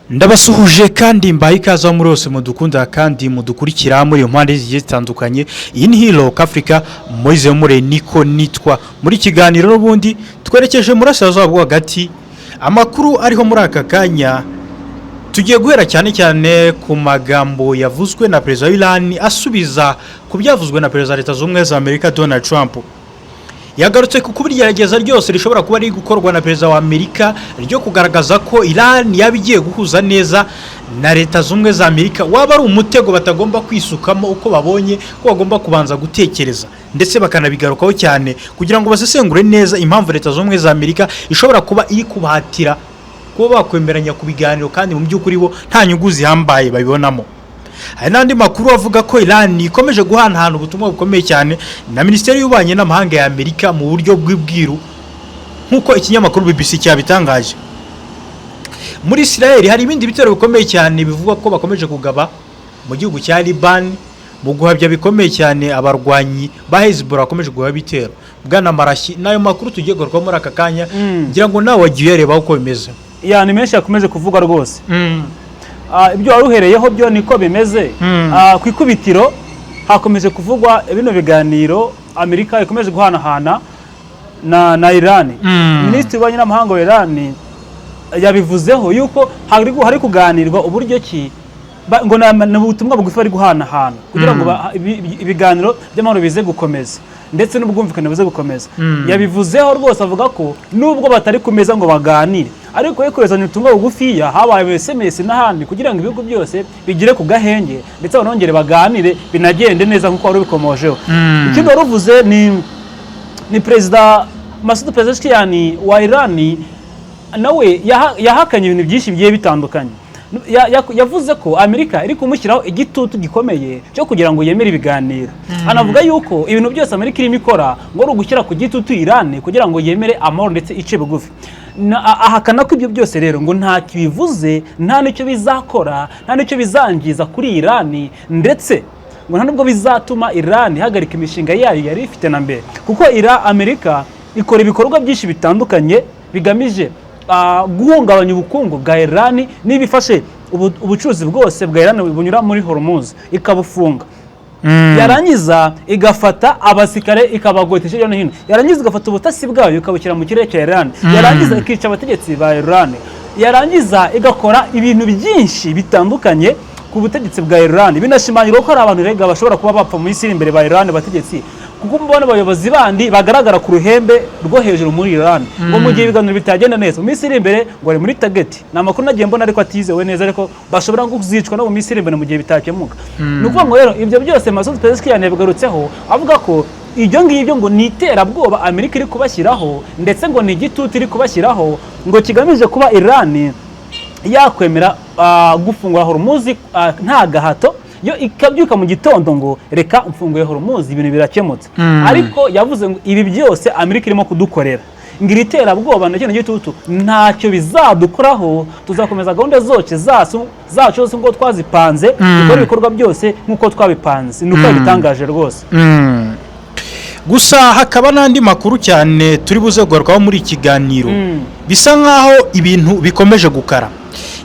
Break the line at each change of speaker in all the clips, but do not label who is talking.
Ndabasuhuje kandi mbaye ikaze muri hose mudukunda kandi mudukurikira muri impande zigiye zitandukanye. Iyi ni Hiroc Africa Moise Mure niko nitwa. Muri kiganiro n'ubundi twerekeje murashazo bwo hagati amakuru ariho muri aka kanya. Tugiye guhera cyane ku magambo yavuzwe na Perezida w'Iran asubiza ku byavuzwe na Perezida Leta Zunze za Amerika Donald Trump. Yagarutse ku kubigerageza ryose rishobora kuba ari gukorwa na Perezida wa Amerika ryo kugaragaza ko Iran yabigiye guhuza neza na Leta Zunze za Amerika waba ari umutego batagomba kwisukamo uko babonye ko bagomba kubanza gutekereza ndetse bakanabigarukaho cyane kugira ngo basesengure neza impamvu Leta Zunze za Amerika ishobora kuba iri kubahatira kuba bakwemeranya ku biganiro kandi mu by'ukuri bo nta nyungu zihambaye babibonamo. Hari n'andi makuru avuga ko Iran ikomeje guhanahana ubutumwa bukomeye cyane na Minisiteri y'Ububanyi n'Amahanga ya Amerika mu buryo bw'ibwiru nk'uko ikinyamakuru BBC cyabitangaje. Muri Israel hari ibindi bitero bikomeye cyane bivuga ko bakomeje kugaba mu gihugu cya Liban mu guhabya bikomeye cyane abarwanyi ba Hezbollah bakomeje guha bitero. Bwana Marashi nayo makuru tugiye gukorwa muri aka kanya ngira ngo nawe wagiye reba uko bimeze.
Ya ni menshi yakomeje kuvuga rwose. Ibyo waruhereyeho byo niko bimeze. Ku ikubitiro hakomeje kuvugwa bino biganiro Amerika ikomeje guhanahana na Iran. Minisitiri w'Ububanyi n'Amahanga wa Iran yabivuzeho yuko hari kuganirwa uburyo ki ngo na ubutumwa bugufi bari guhanahana kugira ngo ibiganiro by'amahoro bize gukomeza ndetse n'ubwumvikane buze gukomeza. Yabivuzeho rwose avuga ko nubwo batari kumeza ngo baganire ariko yekorezanya ubutumwa bugufi habaye SMS n'ahandi kugira ngo ibihugu byose bigire ku gahenge ndetse banongere baganire binagende neza nkuko wari bikomojeho. Ikindi waruvuze ni Perezida Masoud Pezeshkian wa Iran nawe yahakanye ibintu byinshi bigiye bitandukanye. Yavuze ko Amerika iri kumushyiraho igitutu gikomeye cyo kugira ngo yemere ibiganiro. Anavuga yuko ibintu byose Amerika irimo ikora ngo ari ugushyira ku gitutu Iran kugira ngo yemere amahoro ndetse ice bugufi. Ahakana ko ibyo byose rero ngo nta kibivuze, nta nicyo bizakora, nta nicyo bizangiza kuri Iran ndetse ngo nta nubwo bizatuma Iran ihagarika imishinga yayo yari ifite na mbere, kuko Amerika ikora ibikorwa byinshi bitandukanye bigamije guhungabanya ubukungu bwa Iran n'ibifashe ubucuruzi bwose bwa Iran bunyura muri Hormuz ikabufunga. Yarangiza igafata abasikare ikabagotesha yo no hino, yarangiza igafata ubutasi bwayo ikabukira mu kirere cya Iran, yarangiza ikica abategetsi ba Iran, yarangiza igakora ibintu byinshi bitandukanye ku butegetsi bwa Iran. Binashimangira ko hari abantu rega bashobora kuba bapfa mu isi imbere ba Iran bategetsi kuko mbona abayobozi bandi bagaragara ku ruhembe rwo hejuru muri Iran ngo mu gihe ibiganiro bitagenda neza mu minsi iri imbere ngo ari muri target. Na makuru nagiye mbona ariko atizewe neza ariko bashobora kuzicwa no mu minsi iri imbere mu gihe bitakemuka. Nukuvuga ngo rero ibyo byose Masoud Pezeshkian yabigarutseho avuga ko ibyo ngibyo ngo ni iterabwoba Amerika iri kubashyiraho ndetse ngo ni igitutu iri kubashyiraho ngo kigamije kuba Iran yakwemera gufungura Hormuz nta gahato, yo ikabyuka mu gitondo ngo reka mfunguye Hormuz ibintu birakemutse. Ariko yavuze ngo ibi byose Amerika irimo kudukorera ngira iterabwoba ndetse n'igitutu ntacyo bizadukoraho, tuzakomeza gahunda zose zacu ngo twazipanze dukora ibikorwa byose nkuko twabipanze. Nuko bitangaje rwose.
Gusa hakaba n'andi makuru cyane turi buze kugarukaho muri ikiganiro bisa nkaho ibintu bikomeje gukara.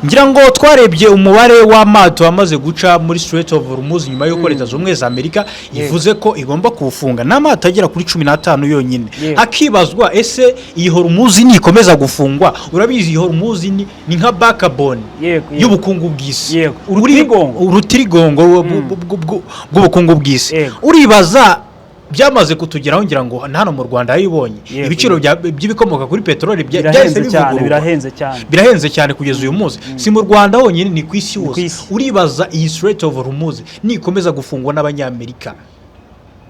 Ngira ngo twarebye umubare w'amato amaze guca muri Strait of Hormuz nyuma y'uko Leta Zunze za Amerika ivuze ko igomba kufunga n'amato agera kuri 15 yonyine. Akibazwa ese iyi Hormuz ni ikomeza gufungwa, urabizi iyi Hormuz ni nka backbone y'ubukungu bw'isi, urutirigongo bw'ubukungu bw'isi. Uribaza byamaze kutugeraho ngira ngo hano mu Rwanda yibonye ibiciro by'ibikomoka kuri petroli birahenze cyane kugeza uyu munsi. Si mu Rwanda honyine ni ku isi yose. Uribaza iyi Strait of Hormuz ni ikomeza gufungwa n'abanyamerika,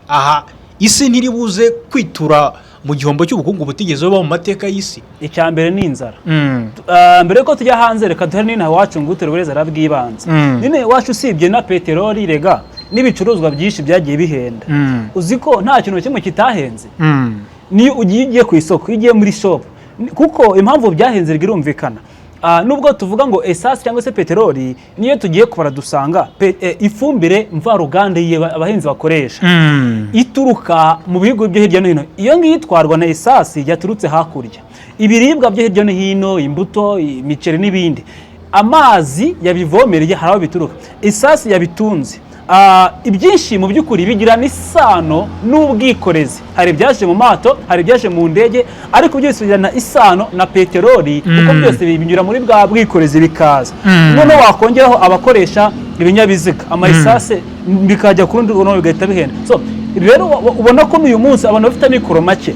aha isi ntiribuze kwitura mu gihombo cy'ubukungu butigezeho mu mateka y'isi.
Icya mbere ni inzara. Mbere ko tujya hanze reka duhere n'inaha wacu ngo uterureza arabwibanze. Nine wacu usibye na petroli rega n'ibicuruzwa byinshi byagiye bihenda. Uziko nta kintu kimwe kitahenze. Ni ugiye ku isoko, ugiye muri shop, kuko impamvu byahenze rigirumvikana. Nubwo tuvuga ngo essence cyangwa se petroli niyo tugiye kubara dusanga ifumbire mvaruganda abahinzi bakoresha ituruka mu bihugu byo hirya no hino. Iyo ngiyo itwarwa na essence yaturutse hakurya. Ibiribwa byo hirya no hino, imbuto, imiceri n'ibindi amazi yabivomereye hari aho bituruka, isasi yabitunze. Ibyinshi mu by'ukuri bigira n'isano n'ubwikorezi, hari ibyaje mu mato, hari ibyaje mu ndege, ariko byose bigirana isano na peteroli, kuko byose binyura muri bwa bwikorezi bikaza. Noneho wakongeraho abakoresha ibinyabiziga, amarisase bikajya ku rundi runo bigahita bihenda. So rero ubona ko n'uyu munsi abantu bafite amikoro make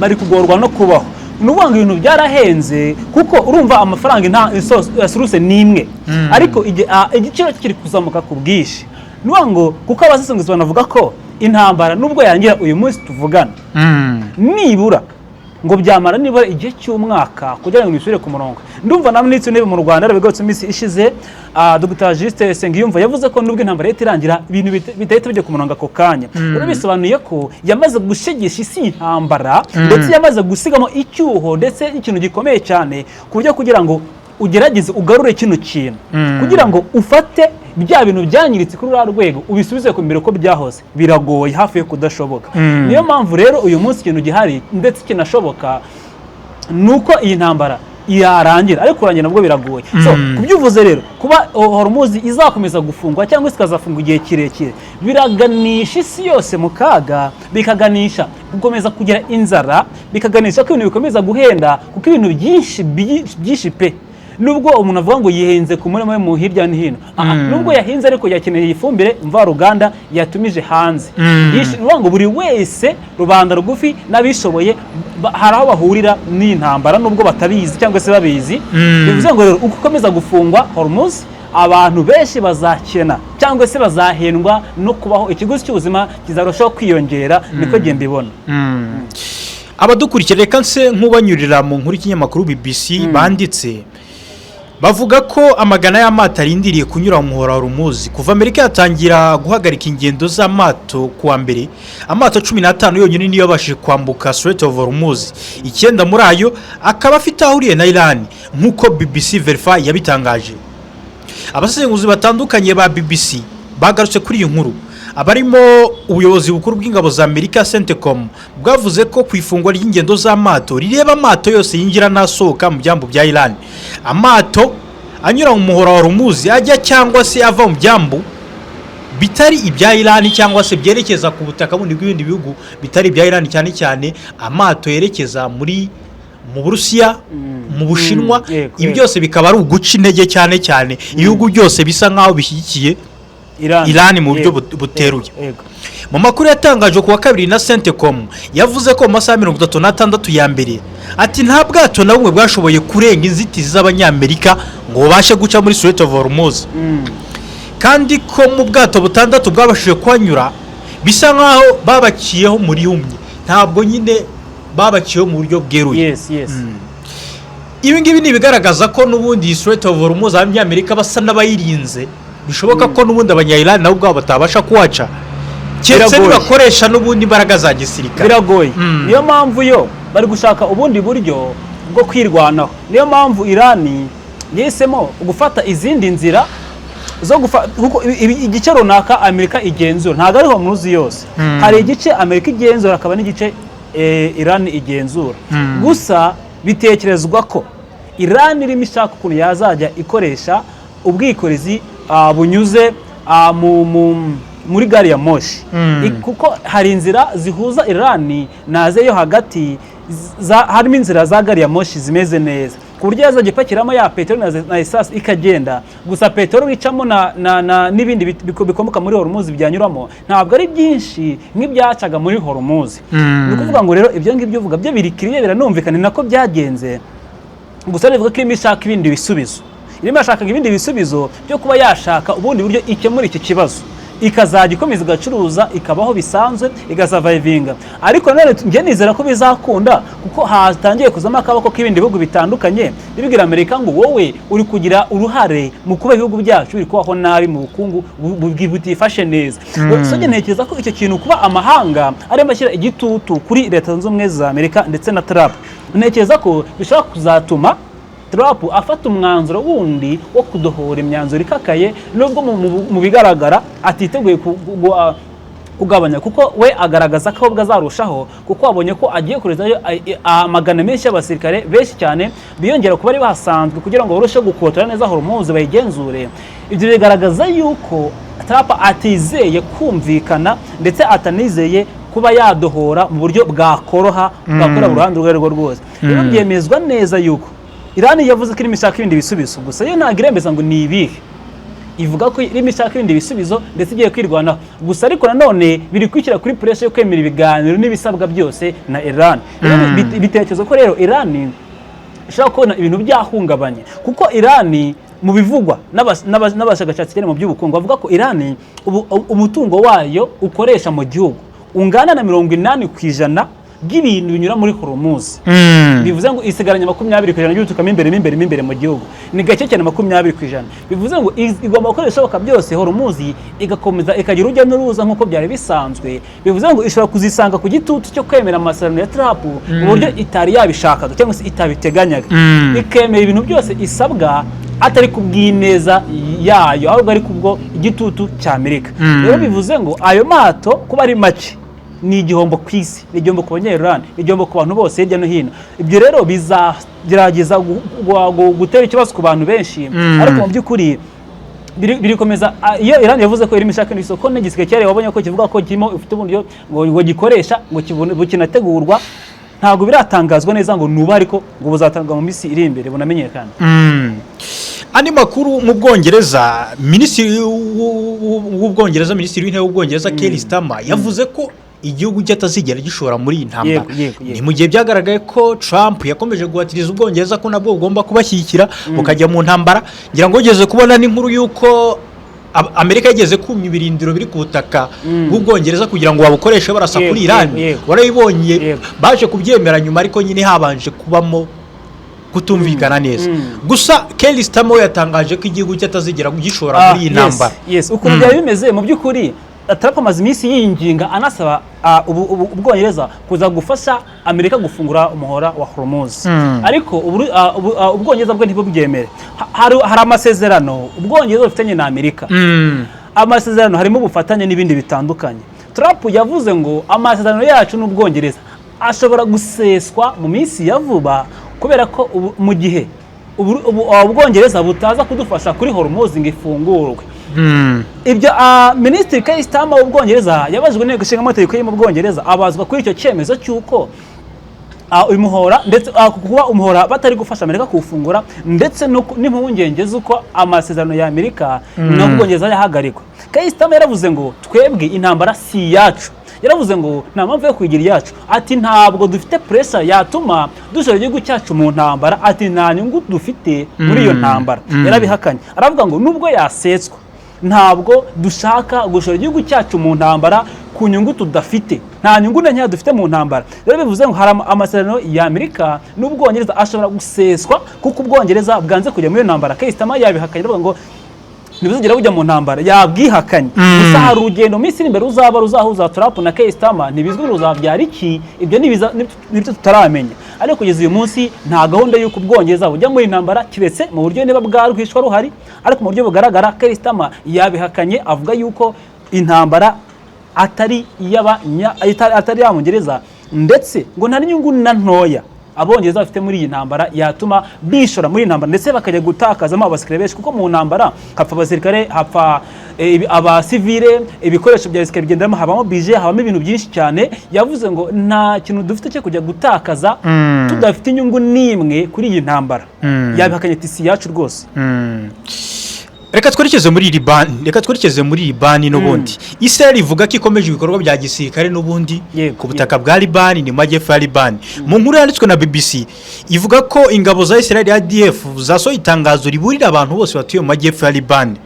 bari kugorwa no kubaho. Nuvuga ngo ibintu byarahenze, kuko urumva amafaranga nta source n'imwe, ariko igiciro kiri kuzamuka ku bwinshi. Nuvuga ngo kuko abasesenguzi banavuga ko intambara nubwo yangira uyu munsi tuvugana, nibura ngo byamara nibura igihe cy'umwaka kugira ngo bisubire ku murongo. Ndumva na Minisitiri w'Intebe mu Rwanda yarabigotse iminsi ishize, Dr. Justin Nsengiyumva yavuze ko nubwo intambara yahita irangira ibintu bidahita bijya ku murongo ako kanya. Rero bisobanuye ko yamaze gushegesha isi intambara, ndetse yamaze gusigamo icyuho ndetse ikintu gikomeye cyane ku buryo kugira ngo ugerageze ugarure kino kintu, kugira ngo ufate bya bintu byanyiritse kuri rwego ubisubize ku mbere ko byahoze, biragoye hafi yo kudashoboka. Niyo mpamvu rero uyu munsi ikintu gihari ndetse kinashoboka nuko iyi ntambara yarangira, ariko kurangira nabwo biragoye. So kubyuvuze rero kuba Hormuz izakomeza gufungwa cyangwa ikazafungwa igihe kirekire, biraganisha isi yose mu kaga, bikaganisha gukomeza kugira inzara, bikaganisha ko ibintu bikomeza guhenda, kuko ibintu byinshi pe nubwo umuntu avuga ngo yihenze ku murima we mu hirya no hino, nubwo yahinze ariko yakeneye ifumbire mvaruganda yatumije hanze. Nuvuga ngo buri wese, rubanda rugufi n'abishoboye, hari aho bahurira n'intambara nubwo batabizi cyangwa se babizi. Bivuze ngo rero uko ukomeza gufungwa Hormuz, abantu benshi bazakena cyangwa se bazahendwa no kubaho, ikiguzi cy'ubuzima kizarushaho kwiyongera, niko genda ibona.
Abadukurikira reka nse nk'ubanyurira mu nkuru y'ikinyamakuru BBC banditse bavuga ko amagana y'amato arindiriye kunyura mu muhora wa Hormuz kuva Amerika yatangira guhagarika ingendo z'amato kuwa mbere. Amato 15 yonyine niyo yabashije kwambuka Strait of Hormuz, 9 muri ayo akaba afite ahuriye na Iran, nk'uko BBC Verify yabitangaje. Abasesenguzi batandukanye ba BBC bagarutse kuri iyi nkuru, abarimo ubuyobozi bukuru bw'ingabo za Amerika CENTCOM bwavuze ko kwifungwa ry'ingendo z'amato rireba amato yose yinjira nasohoka mu byambu bya Iran. Amato anyura mu muhora wa Hormuz ajya cyangwa se ava mu byambu bitari ibya Iran cyangwa se byerekeza ku butaka bundi bw'ibindi bihugu bitari ibya Iran, cyane cyane amato yerekeza mu Burusiya, mu Bushinwa, ibi byose bikaba ari uguca intege cyane cyane ibihugu byose bisa nkaho bishyigikiye Iran mu buryo buteruye. Mu makuru yatangajwe kuwa kabiri na CENTCOM yavuze ko mu masaha 36 ya mbere ati nta bwato na bumwe bwashoboye kurenga inzitizi z'abanyamerika ngo babashe guca muri Strait of Hormuz, kandi ko mu bwato butandatu bwabashije kwanyura bisa nkaho babaciyeho muri humye, ntabwo nyine babaciyeho mu buryo bweruye. Ibi ngibi ni bigaragaza ko n'ubundi Strait of Hormuz abanyamerika basa n'abayirinze, bishoboka ko n'ubundi abanya-Iran nabo ubwabo batabasha kuhaca, keretse bakoresha n'ubundi imbaraga za gisirikare.
Biragoye. Niyo mpamvu yo bari gushaka ubundi buryo bwo kwirwanaho. Niyo mpamvu Iran yesemo gufata izindi nzira zo kuko igice runaka Amerika igenzura, ntabwo ari Hormuz yose. Hari igice Amerika igenzura, akaba n'igice Iran igenzura. Gusa bitekerezwa ko Iran irimo ishaka ukuntu yazajya ikoresha ubwikorezi bunyuze muri gari ya moshi, kuko hari inzira zihuza Iran na Aziya yo hagati, harimo inzira za gari ya moshi zimeze neza ku buryo yazajya ipakiramo ya peteroli na esasi ikagenda. Gusa peteroli icamo n'ibindi bikomoka muri Hormuz byanyuramo ntabwo ari byinshi nk'ibyacaga muri Hormuz. Ni ukuvuga ngo rero ibyo ngibyo uvuga byo birikiriye biranumvikana, nako byagenze. Gusa bivuga ko ishaka ibindi bisubizo, irimo yashakaga ibindi bisubizo byo kuba yashaka ubundi buryo ikemura iki kibazo, ikazajya ikomeza igacuruza, ikabaho bisanzwe, igasurvivinga. Ariko none njye nizera ko bizakunda, kuko hatangiye kuzamo akaboko k'ibindi bihugu bitandukanye bibwira Amerika ngo wowe uri kugira uruhare mu kuba ibihugu byacu biri kubaho nabi mu bukungu butifashe neza. So ntekereza ko icyo kintu kuba amahanga arimo ashyira igitutu kuri Leta Zunze Ubumwe za Amerika ndetse na Trump, ntekereza ko bishobora kuzatuma Trump afata umwanzuro wundi wo kudohora imyanzuro ikakaye, nubwo mu bigaragara atiteguye kugabanya, kuko we agaragaza ko ahubwo azarushaho, kuko abonye ko agiye kurezayo amagana menshi y'abasirikare benshi cyane biyongera ku bari bahasanzwe kugira ngo barusheho gukotora neza Hormuz bayigenzure. Ibyo bigaragaza yuko Trump atizeye kumvikana ndetse atanizeye kuba yadohora mu buryo bwakoroha bwakora uruhande urwo arirwo rwose. Rero byemezwa neza yuko Iran yavuze ko irimo ishaka ibindi bisubizo, gusa yo ntabwo iremeza ngo ni ibihe. Ivuga ko irimo ishaka ibindi bisubizo ndetse igiye kwirwanaho, gusa ariko nanone biri kwishyira kuri pressure yo kwemera ibiganiro n'ibisabwa byose na Iran. Bitekereza ko rero Iran ishaka kubona ibintu byahungabanye, kuko Iran mu bivugwa n'abashakashatsi cyane mu by'ubukungu bavuga ko Iran umutungo wayo ukoresha mu gihugu ungana na 80% by'ibintu binyura muri Hormuz. Bivuze ngo isigaranye 20% y'utukamo imbere mu gihugu, ni gake cyane 20%. Bivuze ngo igomba gukora ibishoboka byose Hormuz igakomeza ikagira urujya n'uruza nk'uko byari bisanzwe. Bivuze ngo ishobora kuzisanga ku gitutu cyo kwemera amasezerano ya Trump mu buryo itari yabishakaga cyangwa se itabiteganyaga, ikemera ibintu byose isabwa atari kubw'ineza yayo, ahubwo ari kubwo igitutu cya Amerika. Rero bivuze ngo ayo mato kuba ari make ni igihombo ku isi, ni igihombo ku banyarwanda, ni igihombo ku bantu bose hirya no hino. Ibyo rero bizagerageza gutera ikibazo ku bantu benshi, ariko mu by'ukuri birikomeza. Iyo Iran yavuze ko irimo ishaka n'isoko n'igisike cyari wabonye ko kivuga ko kirimo ufite uburyo ngo gikoresha ngo kinategurwa, ntabwo biratangazwa neza ngo nuba, ariko ngo buzatangwa mu minsi iri imbere bunamenyekana.
Andi makuru mu Bwongereza, minisitiri w'intebe w'Ubwongereza Keir Starmer yavuze ko igihugu cyatazigera gishora muri iyi ntambara. Ni mu gihe byagaragaye ko Trump yakomeje guhatiriza Ubwongereza ko nabwo bugomba kubashyigikira bukajya mu ntambara. Ngira ngo ugeze kubona n'inkuru y'uko Amerika yageze kumya ibirindiro biri ku butaka bw'Ubwongereza kugira ngo babukoreshe barasa kuri Iran. Warayibonye baje kubyemera nyuma, ariko nyine habanje kubamo kutumvikana neza. Gusa Keir Starmer yatangaje ko igihugu cyatazigera gishora muri iyi ntambara.
Uko byari bimeze mu by'ukuri, Trump amaze iminsi yinginga anasaba Ubwongereza kuza gufasha Amerika gufungura umuhora wa Hormuz, ariko Ubwongereza bwo ntibubyemere. Hari amasezerano Ubwongereza bufitanye na Amerika, amasezerano harimo ubufatanye n'ibindi bitandukanye. Trump yavuze ngo amasezerano yacu n'Ubwongereza ashobora guseswa mu minsi ya vuba, kubera ko mu gihe Ubwongereza butaza kudufasha kuri Hormuz ngo ifungurwe. Ibyo Minisitiri Keir Starmer w'Ubwongereza yabajwe n'inteko ishinga amategeko yo mu Bwongereza, abazwa kuri icyo cyemezo cy'uko uyu muhora ndetse kuba umuhora batari gufasha Amerika kuwufungura, ndetse n'impungenge z'uko amasezerano ya Amerika n'Ubwongereza yahagarikwa. Keir Starmer yaravuze ngo twebwe intambara si yacu, yaravuze ngo nta mpamvu yo kuyigira iyacu. Ati ntabwo dufite pressure yatuma dushora igihugu cyacu mu ntambara, ati nta nyungu dufite muri iyo ntambara. Yarabihakanye, aravuga ngo nubwo yasetswa ntabwo dushaka gushora igihugu cyacu mu ntambara ku nyungu tudafite, nta nyungu na nkeya dufite mu ntambara. Rero bivuze ngo hari amasezerano ya Amerika n'Ubwongereza ashobora guseswa kuko Ubwongereza bwanze kujya muri iyo ntambara. Keir Starmer yabihakanye, aravuga ngo ntibuzigera bujya mu ntambara, yabwihakanye. Gusa hari urugendo minsi imbere ruzahuza Trump na Keir Starmer, ntibizwi ruzabyara iki, ibyo nibyo tutaramenya. Ariko kugeza uyu munsi nta gahunda y'uko Ubwongereza bujya muri intambara, kiretse mu buryo niba bwarwishwa ruhari, ariko mu buryo bugaragara Keir Starmer yabihakanye, avuga yuko intambara atari y'Abongereza, ndetse ngo nta n'inyungu na ntoya Abongereza bafite muri iyi ntambara yatuma bishora muri iyi ntambara, ndetse bakajya gutakazamo abasirikare benshi, kuko mu ntambara hapfa abasirikare, hapfa abasivile, ibikoresho bya gisirikare bigenderamo, habamo bije, habamo ibintu byinshi cyane. Yavuze ngo nta kintu dufite cyo kujya gutakaza tudafite inyungu n'imwe kuri iyi ntambara. Yabihakanye ati si yacu rwose.
Reka twerekeze muri Libani n'ubundi. Israel ivuga ko ikomeje ibikorwa bya gisirikare n'ubundi ku butaka bwa Libani, ni majyepfo ya Libani. Mu nkuru yanditswe na BBC ivuga ko ingabo za Israel ADF zasohoye itangazo riburira abantu bose batuye mu majyepfo ya Libani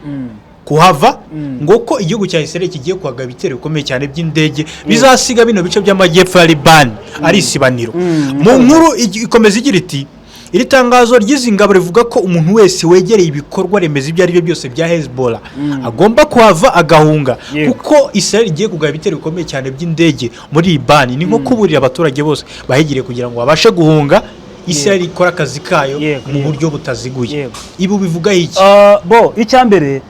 kuhava, ngo ko igihugu cya Israel kigiye kuhagaba ibitero bikomeye cyane by'indege bizasiga bino bice by'amajyepfo ya Libani ari isibaniro. Mu nkuru ikomeza igira iti, iri tangazo ry'izi ngabo rivuga ko umuntu wese wegereye ibikorwa remezo ibyo ari byo byose bya Hezbollah agomba kuhava agahunga, kuko Israel igiye kugaba ibitero bikomeye cyane by'indege muri Libani. Ni nko kuburira abaturage bose bahegiriye kugira ngo babashe guhunga. Israel ikora akazi kayo mu buryo butaziguye. Ibu bivuga iki?
Icyambere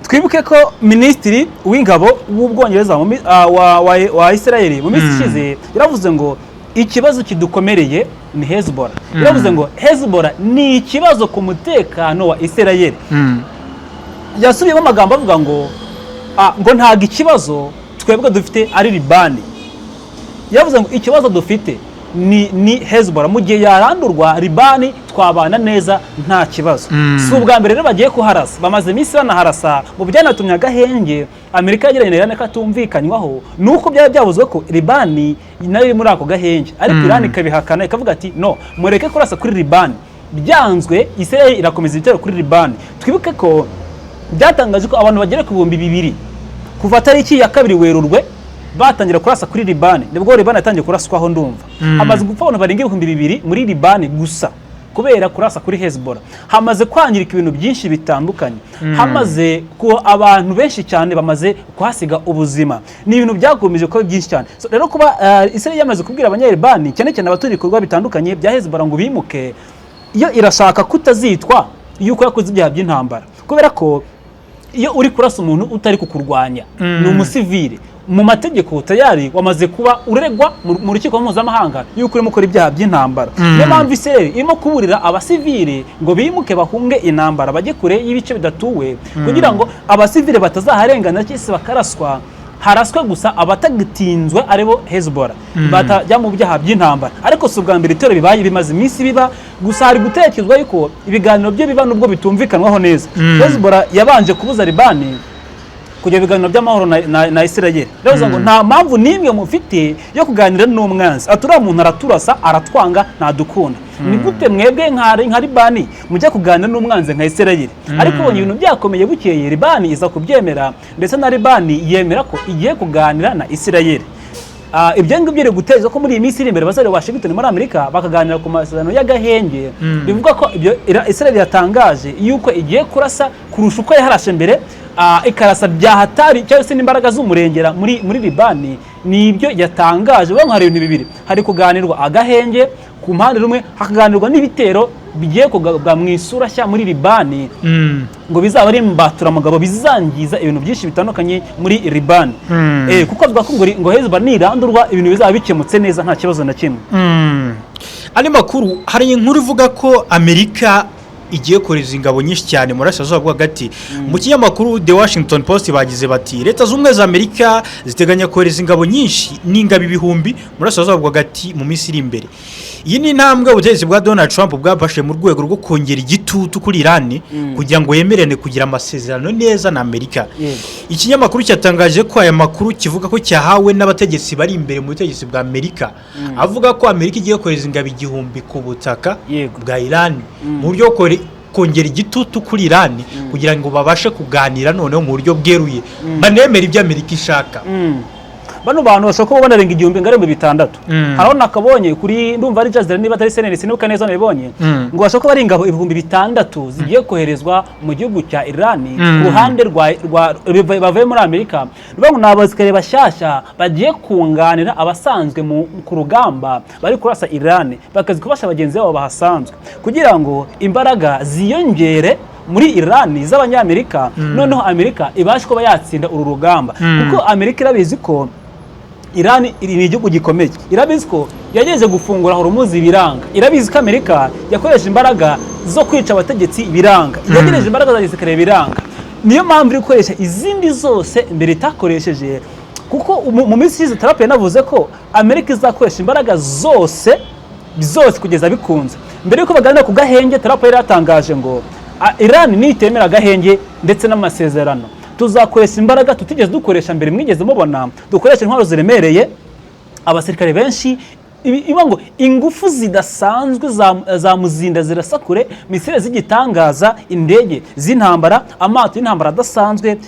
twibuke ko minisitiri w'ingabo w'ubwongereza wa Israel mu minsi ishize yaravuze ngo ikibazo kidukomereye ni Hezbollah. Yaravuze ngo Hezbollah ni ikibazo ku mutekano wa Israel. Yasubiyemo amagambo avuga ngo ntago ikibazo twebwe dufite ari Libani. Yavuze ngo ikibazo dufite ni Hezbollah, mu gihe yarandurwa Libani twabana neza nta kibazo. Si ubwa mbere rero bagiye kuharasa, bamaze iminsi banaharasa mu byanatumye agahenge Amerika yagiranye na Iran katumvikanywaho, nuko byaba byavuzwe ko Libani nayo iri muri ako gahenge, ariko Iran ikabihakana ikavuga ati no, mureke kurasa kuri Libani. Byanzwe Israel irakomeza ibitero kuri Libani. Twibuke ko byatangaje ko abantu bagera ku 2,000 kuva tariki ya 2 Werurwe batangira kurasa kuri Libani. Nibwo Libani yatangiye kuraswaho ndumva. Hamaze gupfa abantu barenga 2,000 muri Libani gusa kubera kurasa kuri Hezbollah. Hamaze kwangirika ibintu byinshi bitandukanye. Hamaze ko abantu benshi cyane bamaze kuhasiga ubuzima. Ni ibintu byakomeje ko byinshi cyane. So, rero kuba Israel yamaze kubwira abanyalibani cyane cyane abaturi ibikorwa bitandukanye bya Hezbollah ngo bimuke, iyo irashaka kutazitwa yuko yakoze ibyaha by'intambara, kubera ko iyo uri kurasa umuntu utari kukurwanya ni umusivile mu mategeko tayari wamaze kuba uregwa mu rukiko mpuzamahanga yuko urimo gukora ibyaha by'intambara. Niyo mpamvu Israel irimo kuburira abasivile ngo bimuke bahunge intambara bajye kure y'ibice bidatuwe kugira ngo abasivile batazaharengana cyese bakaraswa, haraswe gusa abatagitinzwe aribo Hezbollah batajya mu byaha by'intambara. Ariko si ubwa mbere itero bibaye, bimaze iminsi biba, gusa hari gutekerezwa yuko ibiganiro byo biba nubwo bitumvikanwaho neza. Hezbollah yabanje kubuza Libani kujya ibiganiro by'amahoro na Israel. Rero ngo nta mpamvu nimwe mufite yo kuganira n'umwanzi, atura umuntu araturasa aratwanga ntadukunda. Ni gute mwebwe nka Libani mujya kuganira n'umwanzi nka Israel? Ariko ubonye ibintu byakomeye bukeye Libani iza kubyemera, ndetse na Libani yemera ko igiye kuganira na Israel. Ibyo ngibyo biri guteza ko muri iyi minsi iri imbere bazari Washington muri Amerika bakaganira ku masezerano y'agahenge. Bivuga ko ibyo Israel yatangaje yuko igiye kurasa kurusha uko yaharashe mbere, ikarasa byahatari cyangwa se n'imbaraga z'umurengera muri Libani. Nibyo yatangaje. Bamwe hari ibintu bibiri, hari kuganirwa agahenge ku mpande rumwe, hakaganirwa n'ibitero bigiye kugabwa mu isura nshya muri Libani ngo bizaba ari imbatura mugabo bizangiza ibintu byinshi bitandukanye muri Libani. Kuko avuga ko ngo Hezbollah nirandurwa ibintu bizaba bikemutse neza nta kibazo na kimwe.
Ari makuru, hari inkuru ivuga ko Amerika igiye kohereza ingabo nyinshi cyane muri Burasirazuba bwo hagati. Mu kinyamakuru The Washington Post bagize bati Leta z'Ubumwe za Amerika ziteganya kohereza ingabo nyinshi n'ingabo ibihumbi muri Burasirazuba bwo hagati mu minsi iri imbere. Iyi ni intambwe ubutegetsi bwa Donald Trump bwafashe mu rwego rwo kongera igitutu kuri Iran kugira ngo yemerene kugira amasezerano neza na Amerika. Ikinyamakuru cyatangaje ko aya makuru kivuga ko cyahawe n'abategetsi bari imbere mu butegetsi bwa Amerika, avuga ko Amerika igiye kohereza ingabo igihumbi ku butaka bwa Iran mu buryo kongera igitutu kuri Iran kugira ngo babashe kuganira noneho mu buryo bweruye banemera ibyo Amerika ishaka.
Bano bantu bashaka ko banarenga igihumbi ngare mu 600. Haraho nakabonye kuri ndumva ari Jazz niba atari CNN sinuka neza nabibonye ngo bashaka ko bari ingabo 600 zigiye koherezwa mu gihugu cya Iran ku ruhande rwa bavuye muri Amerika. Rubango nabazikare bashyashya bagiye kunganira abasanzwe ku rugamba bari kurasa Iran, bakazi kubasha bagenzi babo bahasanzwe kugira ngo imbaraga ziyongere muri Iran z'abanyamerika. Noneho Amerika ibashe kuba yatsinda uru rugamba kuko Amerika irabizi ko Iran iri igihugu gikomeye. Irabizi ko yagejeje gufungura Hormuz biranga. Irabizi ko Amerika yakoresha imbaraga zo kwica abategetsi biranga. Yagejeje imbaraga za gisirikare biranga. Niyo mpamvu iri gukoresha izindi zose mbere itakoresheje, kuko mu minsi ishize Trump yanavuze ko Amerika izakoresha imbaraga zose kugeza bikunze. Mbere yuko baganira ku gahenge, Trump yari yatangaje ngo Iran nitemera agahenge ndetse n'amasezerano tuzakoresha imbaraga tutigeze dukoresha mbere. Mwigeze mubona dukoresha intwaro ziremereye, abasirikare benshi, ngo ingufu zidasanzwe za muzinda zirasakure, misile zigitangaza, indege z'intambara, amato y'intambara adasanzwe.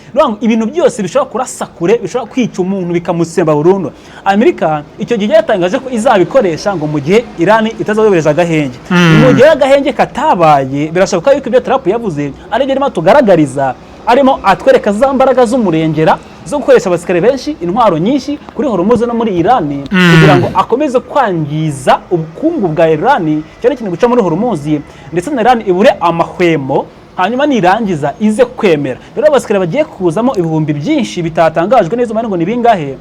Ibintu byose bishobora kurasakure, bishobora kwica umuntu bikamusemba burundu. Amerika icyo gihe yatangaje ko izabikoresha ngo mu gihe Iran itazayobereje agahenge. Mu gihe agahenge katabaye, birashoboka yuko ibyo Trump yavuze ari byo arimo tugaragariza, arimo atwereka za mbaraga z'umurengera zo gukoresha abasirikare benshi, intwaro nyinshi kuri Hormuz no muri Iran kugira ngo akomeze kwangiza ubukungu bwa Iran cyane cyane guca muri Hormuz, ndetse na Iran ibure amahwemo hanyuma nirangiza ize kwemera. Rero abasirikare bagiye kuzamo ibihumbi byinshi bitatangajwe neza umubare ngo ni bingahe,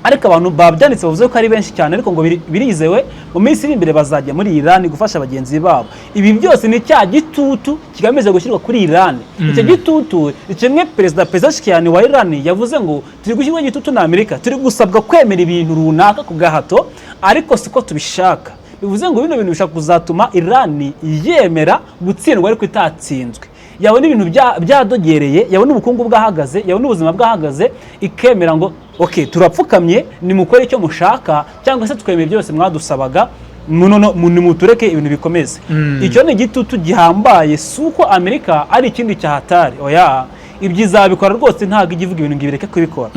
ariko abantu babyanditse bavuze ko ari benshi cyane, ariko ngo birizewe mu minsi iri imbere bazajya muri Iran gufasha bagenzi babo. Ibi byose ni cya gitutu kigamije gushyirwa kuri Iran. Icyo gitutu kimwe Perezida Pezeshkian wa Iran yavuze ngo turi gushyirwa igitutu na Amerika, turi gusabwa kwemera ibintu runaka ku gahato, ariko siko tubishaka. Bivuze ngo bino bintu bishaka kuzatuma Iran yemera gutsindwa ariko itatsinzwe, yabona ibintu byadogereye, yabona ubukungu bwahagaze, yabona ubuzima bwahagaze, ikemera ngo okay, turapfukamye, nimukore icyo mushaka, cyangwa se twemeye byose mwadusabaga, mutureke ibintu bikomeze. Icyo ni igitutu gihambaye, suko Amerika ari ikindi cyahatari. Oya, ibyizabikora rwose ntago igivuga ibintu ngibireke kubikora.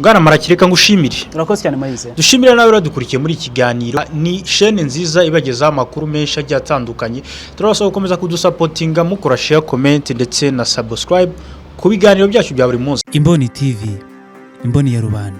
Bwana Marakireka ngushimire.
Urakoze cyane Moise.
Dushimira nawe radukurikiye muri ikiganiro. Ni chaîne nziza ibagezaho amakuru menshi agiye atandukanye. Turabasaba gukomeza kudusapotinga mukora share, comment ndetse na subscribe ku biganiro byacu bya buri munsi.
Imboni TV, imboni ya rubanda.